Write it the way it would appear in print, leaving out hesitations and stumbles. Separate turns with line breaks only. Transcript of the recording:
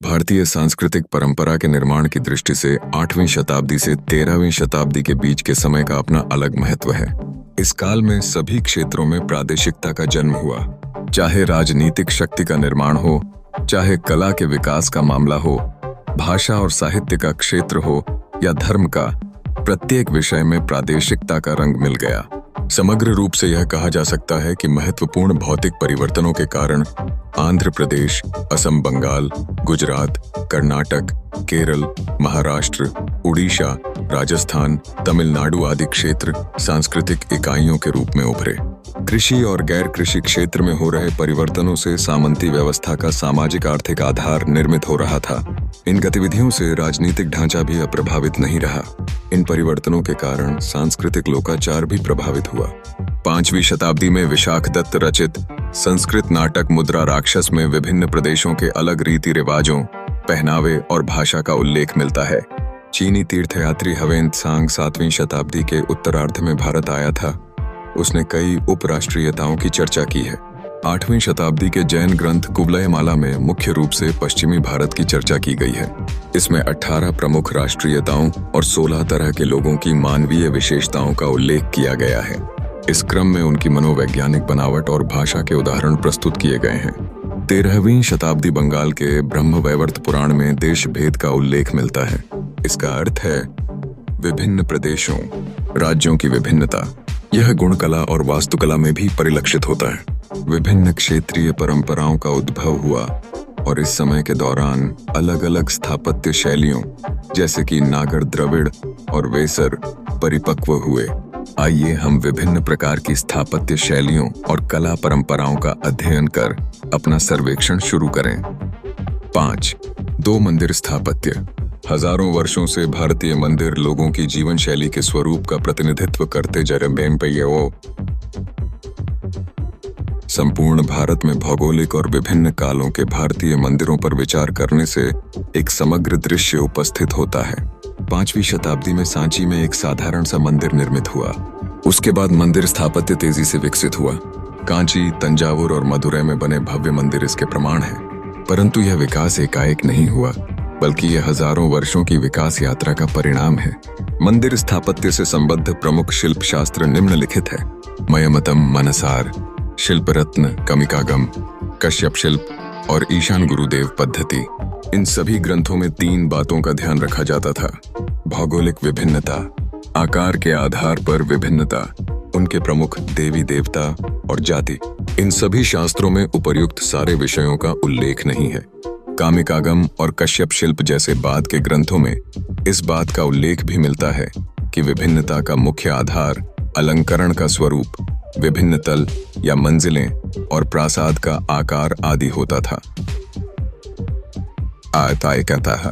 भारतीय सांस्कृतिक परंपरा के निर्माण की दृष्टि से 8वीं शताब्दी से 13वीं शताब्दी के बीच के समय का अपना अलग महत्व है। इस काल में सभी क्षेत्रों में प्रादेशिकता का जन्म हुआ, चाहे राजनीतिक शक्ति का निर्माण हो, चाहे कला के विकास का मामला हो, भाषा और साहित्य का क्षेत्र हो या धर्म का, प्रत्येक विषय में प्रादेशिकता का रंग मिल गया। समग्र रूप से यह कहा जा सकता है कि महत्वपूर्ण भौतिक परिवर्तनों के कारण आंध्र प्रदेश, असम, बंगाल, गुजरात, कर्नाटक, केरल, महाराष्ट्र, उड़ीसा, राजस्थान, तमिलनाडु आदि क्षेत्र सांस्कृतिक इकाइयों के रूप में उभरे। कृषि और गैर कृषि क्षेत्र में हो रहे परिवर्तनों से सामंती व्यवस्था का सामाजिक आर्थिक आधार निर्मित हो रहा था। इन गतिविधियों से राजनीतिक ढांचा भी अप्रभावित नहीं रहा। इन परिवर्तनों के कारण सांस्कृतिक लोकाचार भी प्रभावित हुआ। 5वीं शताब्दी में विशाखदत्त रचित संस्कृत नाटक मुद्रा राक्षस में विभिन्न प्रदेशों के अलग रीति रिवाजों, पहनावे और भाषा का उल्लेख मिलता है। चीनी तीर्थयात्री ह्वेन त्सांग 7वीं शताब्दी के उत्तरार्ध में भारत आया था। उसने कई उपराष्ट्रीयताओं की चर्चा की है। 8वीं शताब्दी के जैन ग्रंथ कुवलयमाला में मुख्य रूप से पश्चिमी भारत की चर्चा की गई है। इसमें 18 प्रमुख राष्ट्रीयताओं और 16 तरह के लोगों की मानवीय विशेषताओं का उल्लेख किया गया है। इस क्रम में उनकी मनोवैज्ञानिक बनावट और भाषा के उदाहरण प्रस्तुत किए गए हैं। 13वीं शताब्दी बंगाल के ब्रह्मवैवर्त पुराण में देश भेद का उल्लेख मिलता है। इसका अर्थ है विभिन्न प्रदेशों, राज्यों की विभिन्नता। यह गुणकला और वास्तुकला में भी परिलक्षित होता है। विभिन्न क्षेत्रीय परंपराओं का उद्भव हुआ और इस समय के दौरान अलग अलग स्थापत्य शैलियों जैसे कि नागर द्रविड़ और वेसर परिपक्व हुए। आइए हम विभिन्न प्रकार की स्थापत्य शैलियों और कला परंपराओं का अध्ययन कर अपना सर्वेक्षण शुरू करें। 5. दो मंदिर स्थापत्य। हजारों वर्षों से भारतीय मंदिर लोगों की जीवन शैली के स्वरूप का प्रतिनिधित्व करते जा रहे हैं। संपूर्ण भारत में भौगोलिक और विभिन्न कालों के भारतीय मंदिरों पर विचार करने से एक समग्र दृश्य उपस्थित होता है। 5वीं शताब्दी में सांची में एक साधारण सा मंदिर निर्मित हुआ। उसके बाद मंदिर स्थापत्य तेजी से विकसित हुआ। कांची, तंजावुर और मदुरै में बने भव्य मंदिर इसके प्रमाण हैं। परंतु यह विकास एकाएक नहीं हुआ, बल्कि यह हजारों वर्षों की विकास यात्रा का परिणाम है। मंदिर स्थापत्य से संबद्ध प्रमुख शिल्प शास्त्र निम्नलिखित है: मयमतम, मनसार, शिल्प रत्न, कमिकागम, कश्यप शिल्प और ईशान गुरुदेव पद्धति। इन सभी ग्रंथों में 3 बातों का ध्यान रखा जाता था: भौगोलिक विभिन्नता, आकार के आधार पर विभिन्नता, उनके प्रमुख देवी देवता और जाति। इन सभी शास्त्रों में उपर्युक्त सारे विषयों का उल्लेख नहीं है। कामिकागम और कश्यप शिल्प जैसे बाद के ग्रंथों में इस बात का उल्लेख भी मिलता है कि विभिन्नता का मुख्य आधार अलंकरण का स्वरूप, विभिन्न तल या मंजिलें और प्रासाद का आकार आदि होता था। आयताय कहता है